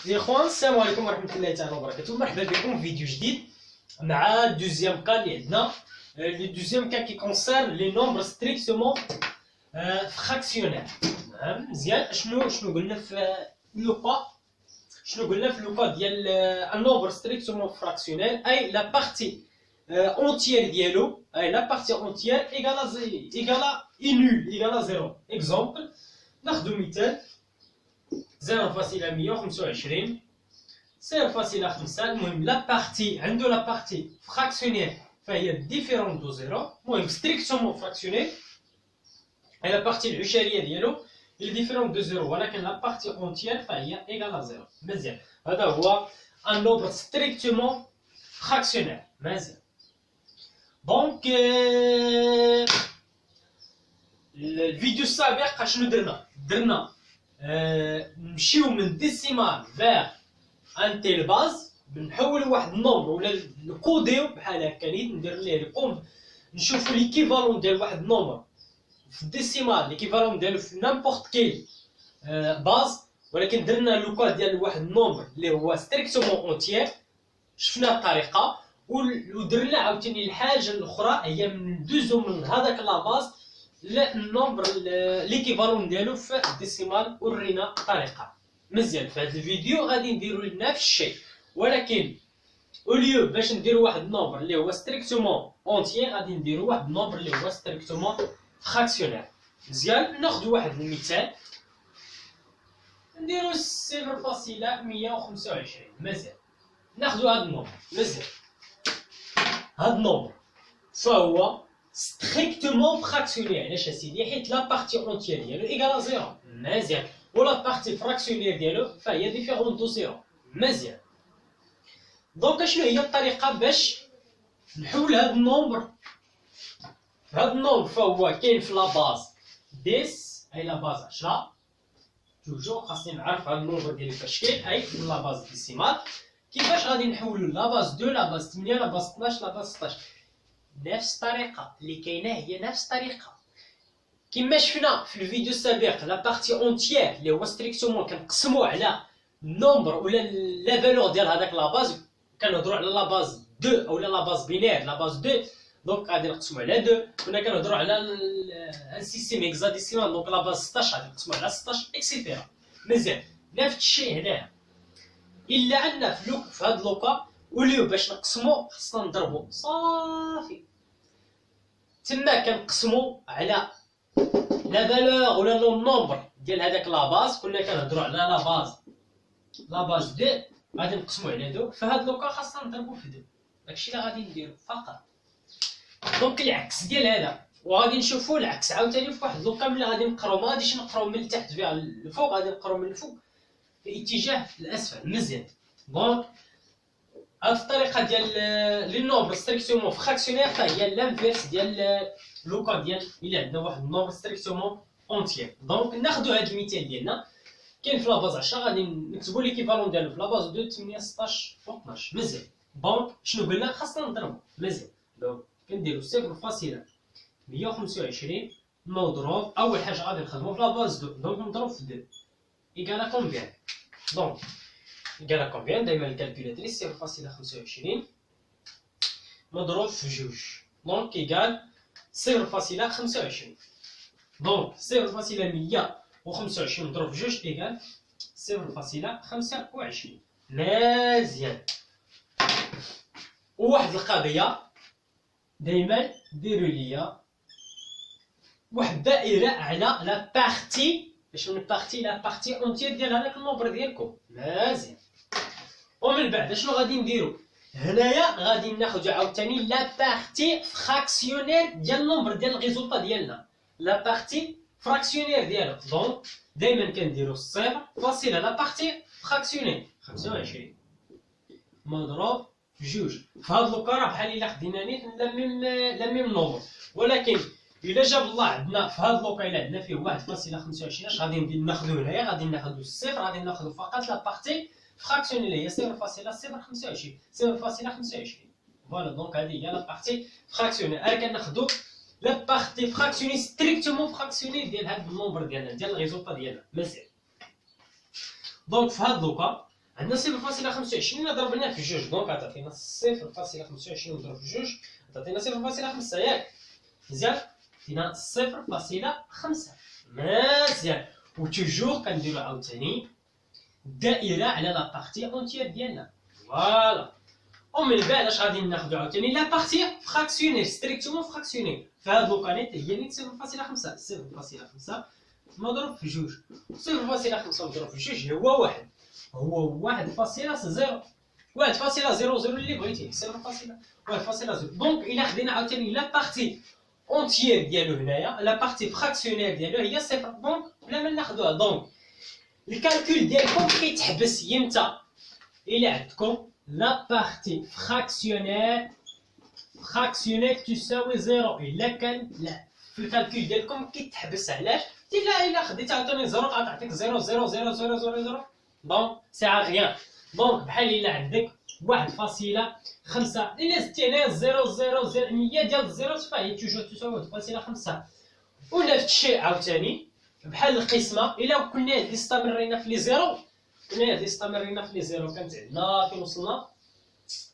يا اخوان السلام عليكم ورحمه الله تعالى وبركاته. مرحبا بكم في فيديو جديد مع دوزيام كا اللي عندنا. لو دوزيام كا كي كونسيرن لي نومبر ستريكتومون فراكسيونير. مزيان. شنو قلنا في لوكا؟ شنو قلنا في لوكا ديال ان نومبر ستريكتومون فراكسيونير اي لا بارتي اونتيير ديالو، اي لا بارتي اونتيير ايغالا نول ايغالا زيرو. اكزومبل ناخذ مثال 0.125 0.5. المهم لا بارتي عنده لا بارتي فراكسيونير فهي ديفيرون دو زيرو. المهم ستريكتومون فراكسيونير هي لا بارتي العشريه ديالو هي ديفيرون دو زيرو، ولكن لا بارتي اونتيير فهي ايغالا زيرو. مزيان. هذا هو ان نومبر ستريكتومون فراكسيونير. مزيان. دونك الفيديو السابق شنو درنا نمشيو من ديسيمال فيغ ان تيل باز، نحولوا واحد النومبر ولا نكوديو بحال هكا، ندير ليه نشوفوا ليكيفالون ديال واحد النومبر في الديسيمال، ليكيفالون ديالو في نامبورط كيل باز، ولكن درنا لوكا ديال واحد النومبر اللي هو ستريكتومون اونتيير. شفنا الطريقه ودرنا عاوتاني الحاجه الاخرى هي ندوزو من هذاك لا باز النومبر ليكيفالون ديالو في الديسيمال ورينا الطريقه. مزيان. في هذا الفيديو غادي نديرو نفس الشيء، ولكن اوليو باش نديرو واحد النومبر اللي هو ستريكتومون اونتيير غادي نديرو واحد النومبر اللي هو ستريكتومون فراكسيونير. مزيان. ناخذ واحد المثال نديرو 0.125. مزيان. ناخذ هذا النومبر. مزيان. هذا النومبر فهو ستريكتومون فراكسيونير. علاش اسيدي؟ حيت لا بارتي اونتيير ديالو ايكالا زيرو. مزيان. ولا بارتي فراكسيونير ديالو فهي ديفيرون دو زيرو. مزيان. دونك شنو هي الطريقه باش نحول هذا النومبر؟ هذا النومبر فهو كاين في لا باز 10 اي لا باز 10. توجور خاصني نعرف هذا النومبر ديالي فاش كاين اي من لا باز ديسيمال. كيفاش غادي نحولو لا باز 2 لا باز 8 لا باز 12 لا باز 16؟ نفس الطريقه اللي كاينه هي نفس الطريقه كما شفنا في الفيديو السابق. لا بارتي اونتيير اللي هو ستريكتومون كنقسموه على النومبر ولا لا فالور ديال هذاك لا باز. كنهضروا على لا باز 2 او لا باز بينير لا باز 2، دونك غادي نقسموا على 2. كنا كنهضروا على ان سيستيم هيكزاديسيمال، دونك لا باز 16 غادي نقسموا على 16 اكسيتيرا. مزيان. نفس الشيء هنايا، الا عندنا في هاد لوكا وليو باش نقسموا خصنا نضربوا صافي. تما كنقسموا على لا فالور ولا لو نومبر ديال هذاك لا باز. كنا كنهضروا على لا باز 2 غادي نقسموا على 2. فهاد لوكا خاصنا نضربوا في 2. داكشي اللي غادي نديرو فقط. دونك العكس ديال هذا، وغادي نشوفوا العكس عاوتاني في واحد لوكا ملي غادي نقراو. ما غاديش نقراو من التحت فيها الفوق، غادي نقراو من الفوق في اتجاه الاسفل. مزيان. دونك هاد الطريقه ديال لي نومبر ستريكتومون فراكسيونير فهي لانفيرس ديال لوكا ديال الا عندنا واحد النومبر ستريكتومون اونتيير. دونك ناخذ هاد المثال ديالنا كاين في لاباز 10، غادي نكتبوا ليكيفالون ديالو في لاباز 2 8 16 و 12. مزيان. دونك شنو قلنا؟ خاصنا نضربو. مزيان. دونك كنديرو 0.125 مضروب اول حاجه غادي نخدمو في لاباز 2، دونك نضرب في 2 ايكالا كومبيان. دونك ايكالا كومبيان؟ دائما الكالكولاتريس 0.25 مضروب في 2، دونك ايكال 0.25. دونك 0.125 مضروب في 2 ايكال 0.25. مزيان. وواحد القضيه دائما ديروا ليا واحد الدائره على لا بارتي. باش من بارتي لا بارتي اونتيير ديال هذاك النومبر ديالكم. مزيان. ومن بعد شنو غادي نديرو؟ هنايا غادي ناخذ عاوتاني لا بارتي فراكسيونير ديال النومبر ديال الريزولطا ديالنا، لا بارتي فراكسيونير ديالو. دونك دائما كنديرو الصفر فاصله لا بارتي فراكسيونير 25 مضروب في 2. في هاد لوكا راه بحال الا خدينا نيت لا ميم نومبر، ولكن الا جاب الله عندنا في هاد لوكا الا عندنا فيه 1.25 اش غادي ناخذو هنايا؟ غادي ناخذو الصفر، غادي ناخذو فقط لا بارتي فراكسيونير اللي هي 0.025 0.25. فوالا. دونك هذه هي لا بارتي فراكسيونير. كناخذو لا بارتي فراكسيوني ستريكتومون فراكسيوني ديال هاد النومبر ديالنا ديال الريزولطا ديالنا. مزيان. دونك في هاد لوكا عندنا 0.25 ضربناه في جوج، دونك غتعطينا 0.25 مضروب في جوج غتعطينا 0.5 ياك؟ مزيان؟ عطينا 0.5 مزيان. وتوجور كنديرو عاوتاني دائرة على لا بارتي اونتيير ديالنا، فوالا. ومن بعد اش غادي ناخدو عاوتاني لا بارتي فراكسيونير، ستريكتومون فراكسيونير، فهاد لوكانيت هي نيت 0.5 0.5 مضروب في جوج، 0.5 مضروب في جوج هو واحد، هو 1.0 1.00 اللي بغيتيه 0.1.0. دونك الا خدينا عاوتاني لا بارتي اونتيير ديالو هنايا، لا بارتي فراكسيونير ديالو هي صفر، دونك بلا ما ناخدوها. دونك الكالكول ديالكم كيتحبس يمتى؟ الا عندكم لا بارتي فراكسيونير تساوي زيرو، الا كان لا في الكالكول ديالكم كيتحبس. علاش؟ الا خديت عاوتاني زيرو غتعطيك 0.0000، دونك سي غيان. دونك بحال الا عندك 1.5 الا زدتي عليها 0.00 ديال الزيرو فهي توجور تساوي 1.5. ولا في الشيء عاوتاني بحال القسمه، الا كنا اللي استمرينا في لي زيرو، كانت عندنا فين وصلنا.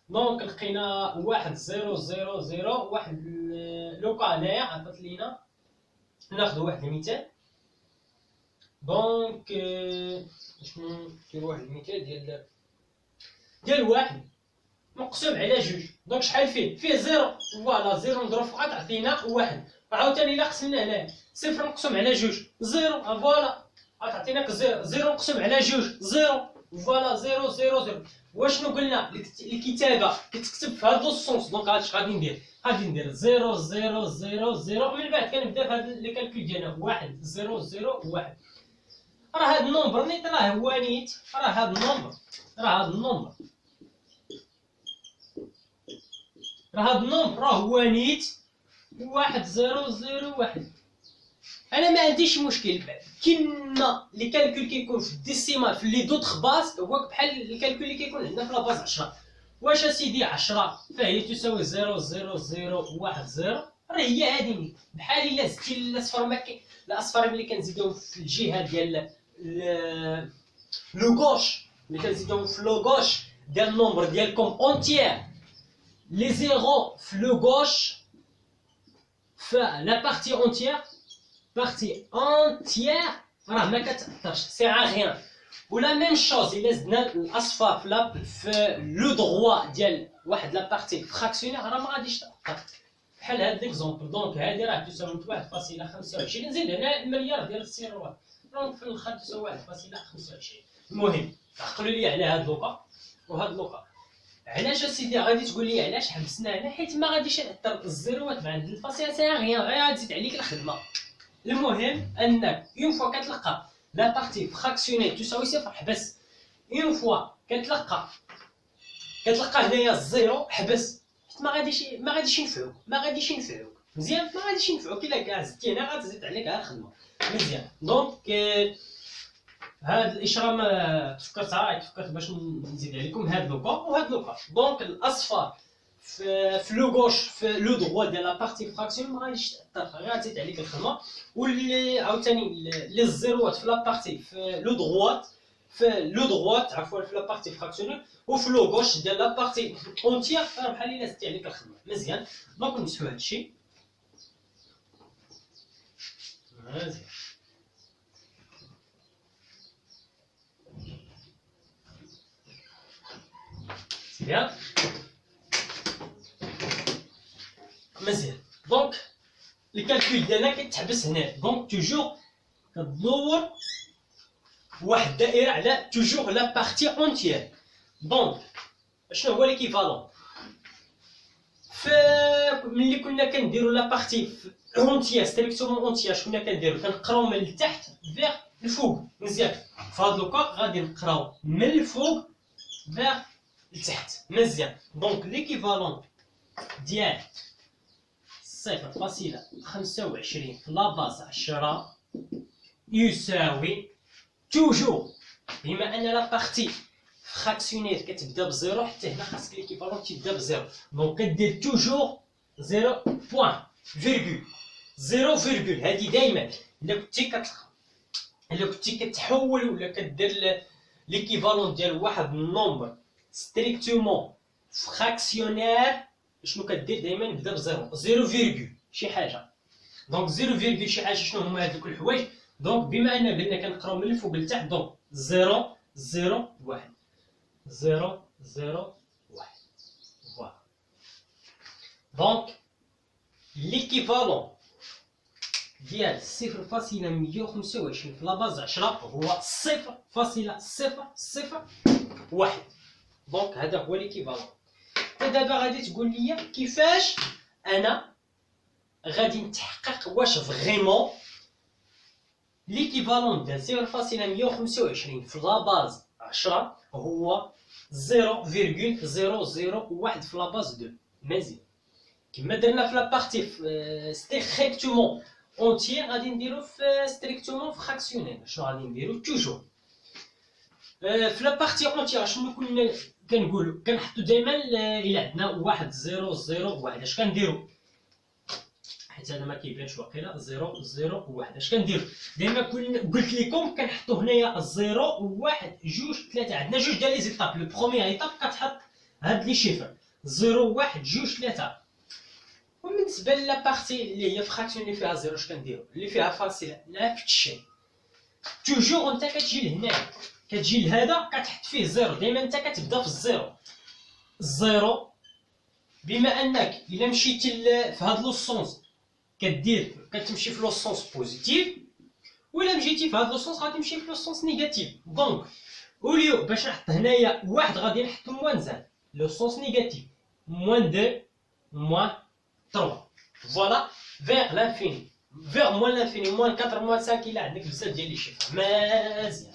دونك لقينا 1.000 واحد لوكا هنايا عطات لينا. ناخذ واحد المثال. دونك شنو ندير؟ واحد المثال ديال واحد مقسوم على جوج، دونك شحال فيه زيرو، فوالا زيرو مضروب في واحد عطينا واحد. عاوتاني الا قسمنا هنايا صفر مقسوم على جوج زيرو، فوالا غتعطيناك زيرو مقسوم على جوج زيرو، فوالا 0.00. واشنو قلنا؟ الكتابه كتكتب في هذا السونس. دونك هادشي غادي ندير 0.000. من بعد كنبدا في هذا لي كالكول ديالنا 1.001. راه هاد النومبر نيت راه هو نيت، راه هاد النومبر راه هو نيت 1.001. انا ما عنديش مشكل كيما لي كالكول كيكون في الديسيمال في لي دوطخ باز هو بحال الكالكول اللي كيكون عندنا في لاباز 10. واش اسيدي 10 فهي تساوي 0.0010، راه هي هادي نيت. بحال الا زدتي الاصفر الاصفر ملي كنزيدوهم في الجهه ديال لو غوش، ملي كنزيدوهم في لو غوش ديال النومبر ديالكم اونتيير، لي زيرو في لو غوش فلا بارتي اونتيير راه ما كتاثرش، سي غيان. ولا ميم شوز الا زدنا الاصفر في لو دروا ديال واحد لا بارتي فراكسيونير راه ما غاديش تاثر. بحال هاد ليكزومبل. دونك هادي راه تساوي 1.25، نزيد هنا المليار ديال السيروات، دونك في الاخر تساوي 1.25. المهم عقلوا لي على هاد لوكا وهاد لوكا. علاش اسيدي غادي تقول لي علاش حبسنا هنا؟ حيت ما غاديش ياثر الزيروات مع عند الفاصله، سي غيان، غير غتزيد عليك الخدمه. المهم انك اون فوا كتلقى لا بارتي فراكسيونير تساوي صفر حبس، اون فوا كتلقى هنايا الزيرو حبس، حيت ما غاديش ينفعوك مزيان، ما غاديش ينفعوك. الا كاع زدتي هنا غتزيد عليك على الخدمه مزيان. دونك هاد الاشاره ما تفكرت باش نزيد عليكم هاد لوكا وهاد لوكا. دونك الاصفر في لو غوش في لو دروا ديال لا بارتي فراكسيون ما غاديش تاثر، غير غتزيد عليك الخدمه. واللي عاوتاني لي زيروات في لا بارتي في لو دروات عفوا في لا بارتي فراكسيونير وفي لو غوش ديال لا بارتي اونتيير راه بحال الا زدتي عليك الخدمه مزيان. دونك نمسحو هادشي مزيان. بيان مزيان. دونك الكالكول ديالنا كيتحبس هنا. دونك توجور كدور واحد الدائره على توجور لا بارتي اونتيير. دونك شنو هو ليكيفالون؟ ملي كنا كنديروا لا بارتي اونتيير ستريكتومون اونتيير، شكون كنديروا؟ كنقراو من التحت فيغ الفوق مزيان. في هاد لوكا غادي نقراو من الفوق فيغ التحت مزيان. دونك ليكيفالون ديال 0.25 في لاباز 10 يساوي توجور، بما ان لا بارتي فراكسيونير كتبدا بزيرو حتى هنا خاصك ليكيفالون تبدا بزيرو، دونك كدير توجور 0.0 هادي دايما. الا كنتي كتحول ولا كدير ليكيفالون ديال واحد النومبر ستريكتومون فراكسيونير، شنو كدير دائما يبدا بزيرو، زيرو فيرغول شي حاجه. دونك زيرو فيرغول شي حاجه، شنو هما هذوك الحوايج؟ دونك بما ان قلنا كنقراو من الفوق لتحت، دونك زيرو زيرو واحد، زيرو زيرو واحد، فوالا. دونك ليكيفالون ديال 0.125 في لاباز 10 هو 0.001. دونك هذا هو ليكيفالون. دابا غادي تقول لي كيفاش انا غادي نتحقق واش فريمون ليكيفالون ديال 0.125 في لاباز 10 هو 0.001 في لاباز 2. مزيان كما درنا في لابارتي ستريكتومون اونتيير غادي نديرو في ستريكتومون فراكسيونيل. شنو غادي نديرو توجور في لابارتي اونتيير؟ شنو كنا كنقولو؟ كنحطو دائما الا عندنا واحد 0.001 اش كنديرو؟ حيت هذا ما كيبانش واقيلا 0.001 اش كنديرو؟ دائما قلت لكم كنحطو هنايا 0 1 2 3. عندنا جوج ديال لي زيتاب. لو بروميير ايتاب كتحط هاد لي شيفر 0 1 2 3. وبالنسبه لابارتي اللي هي فراكسيون اللي فيها زيرو اش كنديرو؟ اللي فيها فاصله نفس الشيء. توجور انت كتجي لهنايا، كتجي لهذا كتحط فيه زيرو. دائما انت كتبدا في الزيرو. الزيرو بما انك الا مشيتي في هاد لو سونس كتمشي في لو سونس بوزيتيف، ولا مشيتي في هاد لو سونس غادي تمشي في لو سونس نيجاتيف. دونك اوليو باش نحط هنايا واحد غادي نحطو موان زاد لو سونس نيجاتيف، موان 2 موان 3. فوالا فيغ لانفيني، فيغ موان لانفيني، موان 4 موان 5 الا عندك بزاف ديال لي شيفر. مزيان.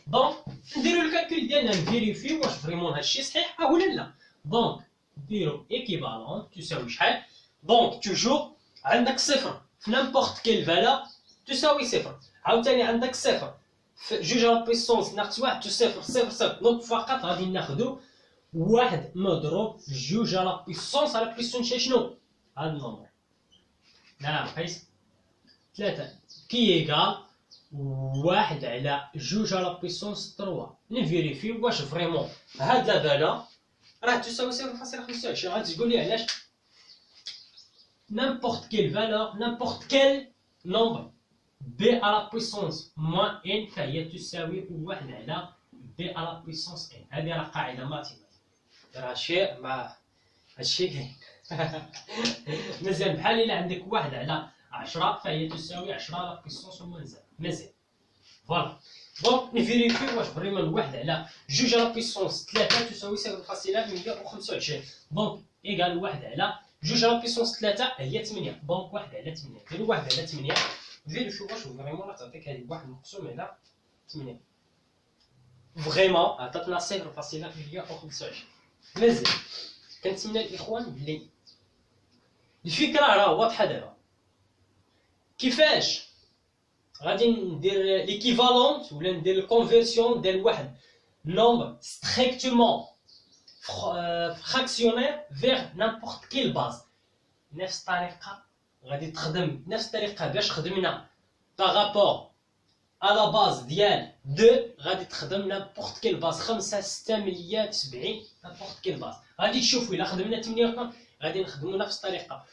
دونك نديرو الكالكول ديالنا نفيريفيو واش فريمون هادشي صحيح ولا لا. دونك نديرو ايكيفالون تساوي شحال؟ دونك توجور عندك صفر في نامبورط كيل فالور تساوي صفر، عاوتاني عندك صفر في جوج على بويسونس ناقص واحد صفر صفر صفر. دونك فقط غادي ناخدو واحد مضروب جوج على بويسونس على بويسونس شنو؟ هاد النومبر. نعم قيس 3 كي ايكال واحد على جوج على بويسونس 3. نفيريفيو واش فريمون هاد لا فالور راه تساوي 0.25. غادي تقول لي علاش؟ n'importe quelle valeur, n'importe quel nombre b à la puissance moins n فهي تساوي 1 على b à la puissance n. هذه راه قاعدة ماتيماتيك، راه شيء مع هادشي كاين. مزيان. بحال إلا عندك 1 على 10 فهي تساوي 10 على puissance moins n. مزيان. فوالا. دونك نفيريفيو واش فريمون 1 على 2 على puissance 3 تساوي 0.125. دونك إيكال 1 على 2 على بيسونس 3 هي 8. دونك 1 على 8. ديرو 1 على 8 فيريفيو واش فريمون راه تعطيك هذه 1 مقسوم على 8. فريمون عطاتنا 0.125. مزيان. كنتمنى الاخوان بلي الفكره راه واضحه دابا. كيفاش غادي ندير ليكيفالونت ولا ندير الكونفيرسيون ديال واحد نومبر ستريكتومون فراكسيونير فيغ نامبورط كيل باز. نفس الطريقه غادي تخدم، نفس الطريقه باش خدمنا باغابور على باز ديال 2 غادي تخدم نامبورط كيل باز 5 6 مليات 70 نامبورط كيل باز. غادي تشوفوا الا خدمنا 8 غادي نخدموا نفس الطريقه.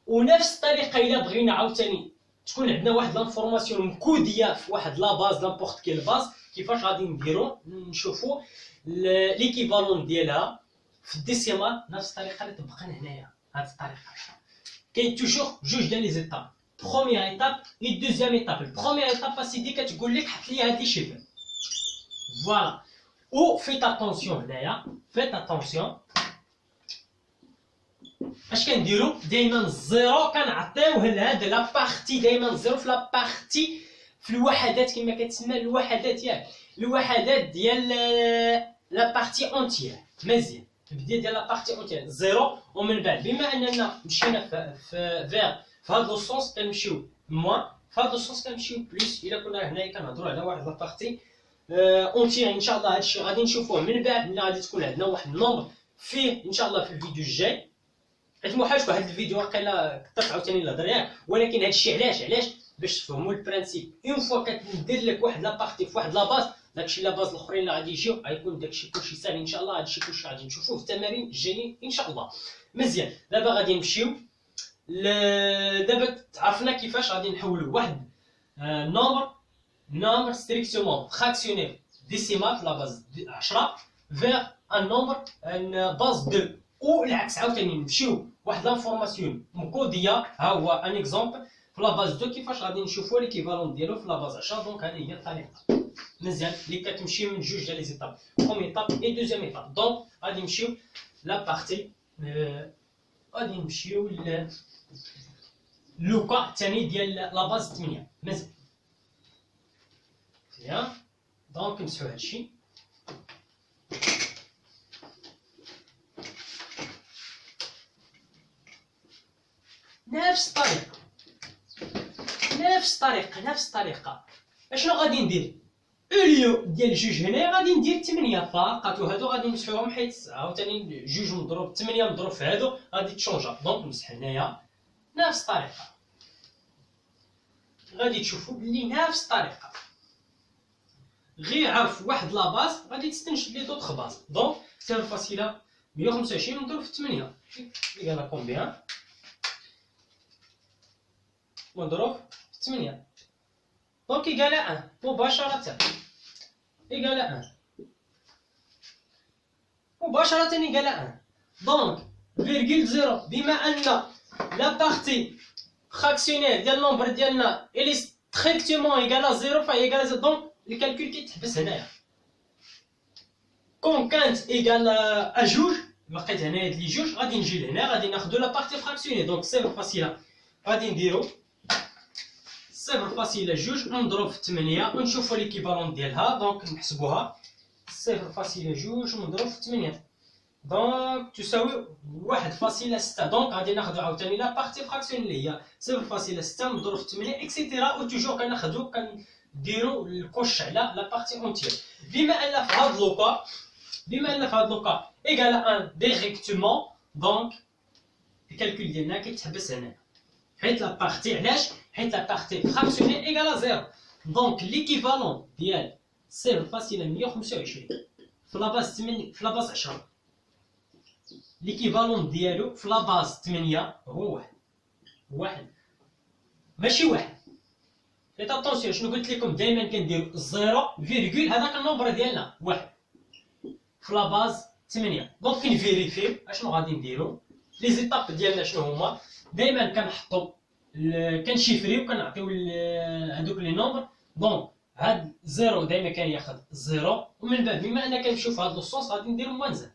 ونفس الطريقه الا بغينا عاوتاني تكون عندنا واحد لانفورماسيون مكوديه في واحد لا باز نامبورط كيل باز، كيفاش غادي نديرو نشوفوا ليكيفالون ديالها في الديسيمال. نفس الطريقه اللي طبقنا هنايا. هاد الطريقه كاين توجور جوج ديال لي زيتاب. بروميير ايتاب اي دوزيام ايتاب. البروميير ايتاب اسيدي كتقول لك حط لي هاد لي شيفر. فوالا. و فيت اتونسيون هنايا، فيت اتونسيون اش كنديرو؟ دائما الزيرو كنعطيوه لهاد لا بارتي. دائما الزيرو في لا بارتي في الوحدات كما كتسمى الوحدات، ياك الوحدات ديال لا بارتي اونتيير. مزيان. البدايه ديال لا بارتي اونتيير زيرو، ومن بعد بما اننا مشينا في فيغ في هاد لو سونس كنمشيو موان، في هاد لو سونس كنمشيو بليس. الا كنا هنايا كنهضروا على واحد لا بارتي اونتيير ان شاء الله هادشي غادي نشوفوه من بعد ملي غادي تكون عندنا واحد النومبر فيه ان شاء الله في الفيديو الجاي. حيت محاش هاد الفيديو واقيلا كثرت عاوتاني نهضر ياك، ولكن هادشي علاش باش تفهموا البرانسيب. اون فوا كندير لك واحد لا بارتي في واحد لا باز داكشي لا باز الاخرين اللي غادي يجيو غيكون داكشي كلشي ساهل ان شاء الله. هادشي كلشي غادي نشوفوه في التمارين الجايين ان شاء الله. مزيان دابا غادي نمشيو دابا عرفنا كيفاش غادي نحولوا واحد نومبر ستريكتومون فراكسيونيل ديسيمال لا باز 10 فيغ ان نومبر ان باز 2 والعكس عاوتاني نمشيو واحد لانفورماسيون مكوديه. ها هو ان اكزومبل في لا باز 2 كيفاش غادي نشوفوا ليكيفالون ديالو في لا باز 10. دونك هذه هي الطريقه مزيان اللي كتمشي من جوج ديال لي زيتاب بروميير ايطاب اي دوزيام ايطاب. دونك غادي نمشيو لا بارتي غادي نمشيو لوكا الثاني ديال لا باز 8 مزيان. دونك نمسحو هادشي نفس الطريقه. اشنو غادي ندير؟ اوليو ديال جوج هنا غادي ندير 8 فقط، وهادو غادي نمسحوهم حيت عاوتاني جوج مضروب 8 مضروب في هادو غادي تشونجا. دونك نمسح هنايا نفس الطريقه. غادي تشوفوا بلي نفس الطريقه غير عرف واحد لا باز غادي تستنشد لي دوطخ باز. دونك 0.125 مضروب في 8 يقال كومبيان مضروب في 8 دونك يقال 1 مباشرة يقال 1 دونك فيرغول زيرو بما ان لا بارتي فراكسيونيل ديال النومبر ديالنا الي ستريكتومون يقال زيرو فهي يقال زيرو. دونك الكالكول كيتحبس هنايا. كون كانت يقال جوج لقيت هنايا لي جوج غادي نجي لهنا غادي ناخدو لا بارتي فراكسيونيل. دونك 0 غادي نديرو 0.2 نضرب في 8 ونشوفوا ليكيفالون ديالها. دونك نحسبوها 0.2 مضروب في 8 دونك تساوي 1.6. دونك غادي ناخذ عاوتاني لا بارتي فراكسيون اللي هي 0.6 مضروب في 8 اكسيتيرا و توجور كناخذو كنديرو الكوش على لا بارتي اونتيير. بما ان في هاد لوكا ايكال 1 ديريكتومون دونك الكالكول ديالنا كيتحبس هنا حيت لا بارتي علاش؟ حيت لا بارتي فراكسيونيل ايكال زيرو. دونك ليكيفالون ديال 0.125 في لاباز 8 في لاباز 10 ليكيفالون ديالو في لاباز 8 هو واحد ماشي واحد. فيت اتونسيون شنو قلت لكم دائما كنديرو زيرو فيرغول هذاك النومبر ديالنا واحد في لاباز 8. دونك كنفيريفيو اشنو غادي نديرو لي زيتاب ديالنا شنو هما. دائما كنحطو كنشيفريو كنعطيو هذوك لي نومبر. دونك هاد زيرو دائما كان ياخذ زيرو ومن بعد بما ان كنمشيو في هاد لوسونس غادي نديرو موانزان.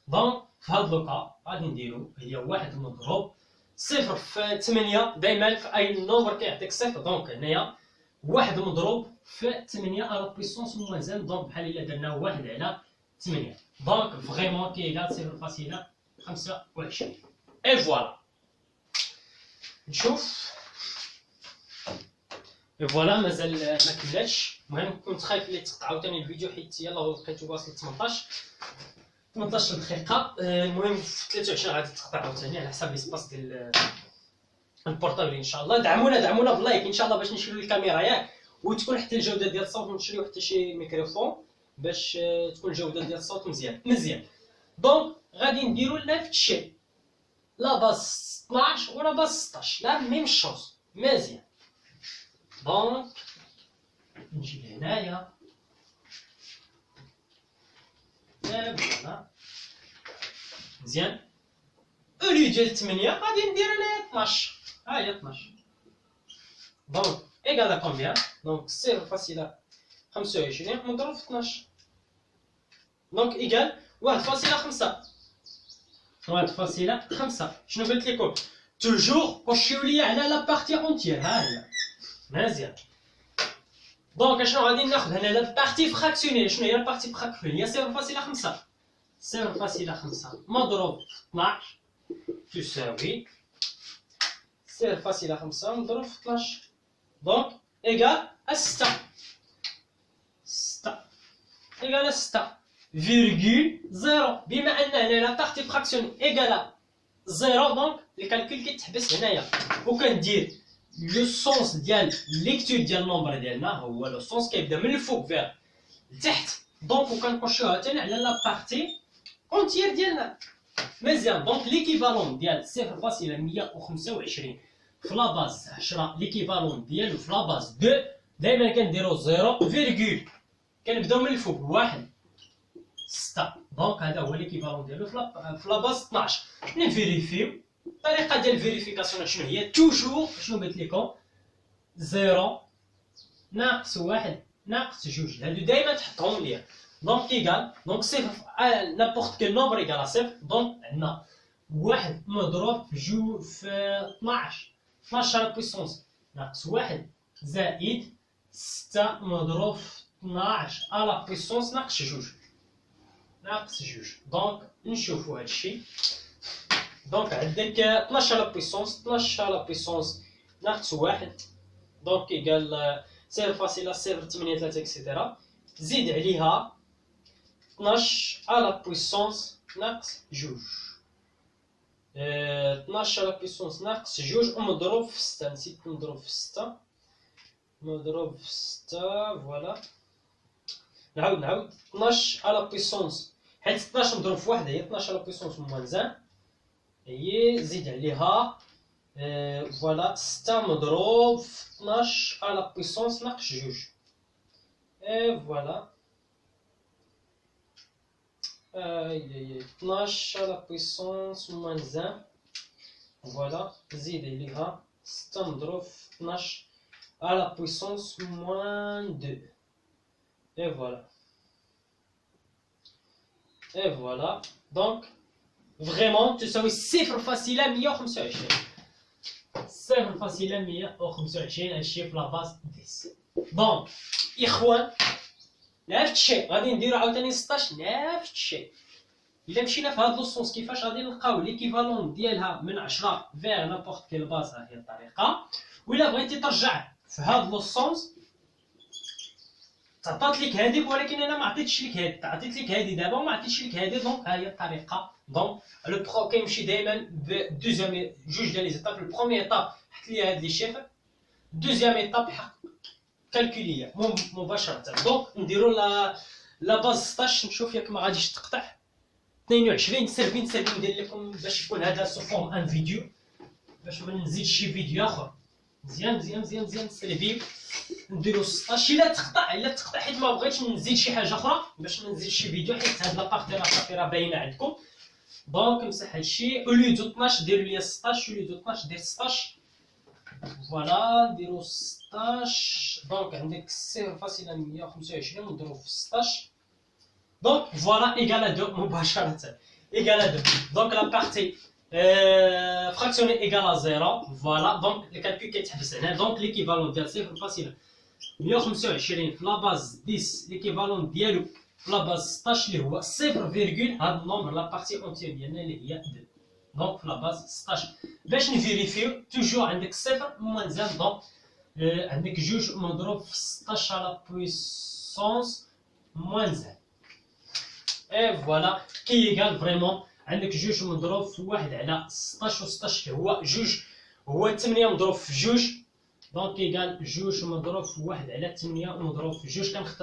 دونك في هاد لوكا غادي نديرو هي واحد مضروب صفر في 8 دائما في اي نومبر كيعطيك صفر. دونك هنايا واحد مضروب في 8 على بويسونس موانزان. دونك بحال الا درنا واحد على 8 دونك فريمون كيعطيك 0.25 اي فوالا. نشوف فوالا مازال ما كملاتش. المهم كنت خايف اللي تقطع عاوتاني الفيديو حيت يلاه لقيتو واصل 18 دقيقه. المهم في 23 غادي تقطع عاوتاني على حساب ليسباس ديال البورطابل. ان شاء الله دعمونا باللايك ان شاء الله باش نشريو الكاميرا ياك وتكون حتى الجوده ديال الصوت ونشريو حتى شي ميكروفون باش تكون الجوده ديال الصوت مزيان. دونك غادي نديرو نفس الشيء لا باز 12 ولا باز 16 لا ميم شوز مزيان. دونك نجي لهنايا فوالا مزيان. اولي ديال 8 غادي ندير انايا 12. ها هي 12 دونك ايكال كومبيان. دونك 0.25 مضروب في 12 دونك ايكال 1.5. شنو قلت لكم توجور كوشيو لي على لا بارتي اونتيير. ها هي مزيان. دونك اشنو غادي ناخذ هنا لا بارتي فراكسيونيل. شنو هي البارتي فراكسيونيل؟ هي 0.5 مضروب في 12 تساوي 0.5 مضروب في 12 دونك ايكال 6 ايكال 6 فيرغول زيرو. بما ان هنا لا بارتي فراكسيون ايكال زيرو دونك الكالكول كيتحبس هنايا وكندير لو سونس ديال ليكتور ديال النومبر ديالنا هو لو سونس كيبدا من الفوق فيغ لتحت. دونك وكنخشوها تاني على لا بارتي اونتيير ديالنا. مزيان. دونك ليكيفالون ديال 0.125 في لاباز 10 ليكيفالون ديالو في لاباز 2 دائما كنديرو 0 فيرغول كنبداو من الفوق 1 6. دونك هذا هو ليكيفالون ديالو في لاباز 12. نفيريفيو الطريقه ديال الفيريفيكاسيون شنو هي؟ توجور شنو قلت لكم 0 ناقص 1 ناقص 2 هادو دائما تحطهم ليا. دونك ايكال دونك صفر نابورت كيل نومبر ايكال ا صفر. دونك عندنا 1 مضروب في 12 12 على بويسونس ناقص 1 زائد 6 مضروب في 12 على بويسونس ناقص 2 ناقص 2. دونك نشوفوا هادشي. دونك عندك 12 على بويسونس 12 على بويسونس ناقص 1 دونك ايكال 0.083 اكسيتيرا. زيد عليها 12 على بويسونس ناقص 2 12 على بويسونس ناقص 2 ومضروب في 6. نسيت نضرب في 6 مضروب في 6 فوالا. نعاود 12 على بويسونس حيت 12 مضروب في 1 هي 12 على بويسونس موان 1 هي زيد عليها فوالا 6 مضروب في 12 على بويسونس ناقص 2 فوالا. 12 على بويسونس موان 1 فوالا زيد عليها 6 مضروب في 12 على بويسونس موان 2 et voilà. Et voilà. Donc, vraiment, تساوي 0 فاصلة 125. 0 فاصلة 125 هادشي في لاباز 10. دونك إخوان نفس الشيء غادي نديرو عاوتاني 16 نفس الشيء. إلا مشينا في هاد لوسونس كيفاش غادي نلقاو ليكيفالون ديالها من 10 فيغ نابورت كيل باز. ها هي الطريقة. وإلا بغيتي ترجع في هاد لوسونس عطات لك هذيك ولكن انا ما عطيتش لك هذه. عطيت لك هذه دابا وما عطيتش لك هذه. دونك ها هي الطريقه. دونك لو برو كيمشي دائما بدوزيام جوج ديال لي زيتاب. البروميي ايطاب حط لي هاد لي شيفر. دوزيام ايطاب كالكوليا مباشره. دونك نديرو لا باز 16 نشوف ياك ما غاديش تقطع. 22 سربين ندير لكم باش يكون هذا سو فورم ان فيديو باش ما نزيدش شي فيديو اخر. مزيان سلبي نديرو 16. الا تقطع حيت ما بغيتش نزيد شي حاجه اخرى باش ما نزيدش شي فيديو حيت هاد لابارتي راه باينه عندكم. دونك نمسح هادشي اوليو 12 ديروا لي 16 اوليو 12 دير 16 فوالا نديرو 16. دونك عندك 0.125 نضرب في 16 دونك فوالا ايكال 2 مباشره ايكال 2. دونك لا بارتي فراكسيوني ايكال 0 فوالا. دونك الكالكول كيتحبس هنا. دونك ليكيفالون ديال 0.125 في لاباز 10 ليكيفالون ديالو في لاباز 16 اللي هو 0 فيرغول هاد النومبر لا بارتي اونتيير ديالنا اللي هي 2. دونك في لاباز 16 باش نفيريفيو توجور عندك 0 موان زان. دونك عندك 2 مضروب في 16 على بويسونس موان زان. اي فوالا كي يقال فريمون عندك 2 مضروب في 1 على 16 و 16 هو 2 هو 8 مضروب في 2. دونك يقال 2 مضروب في 1 على 8 مضروب في 2 كنختار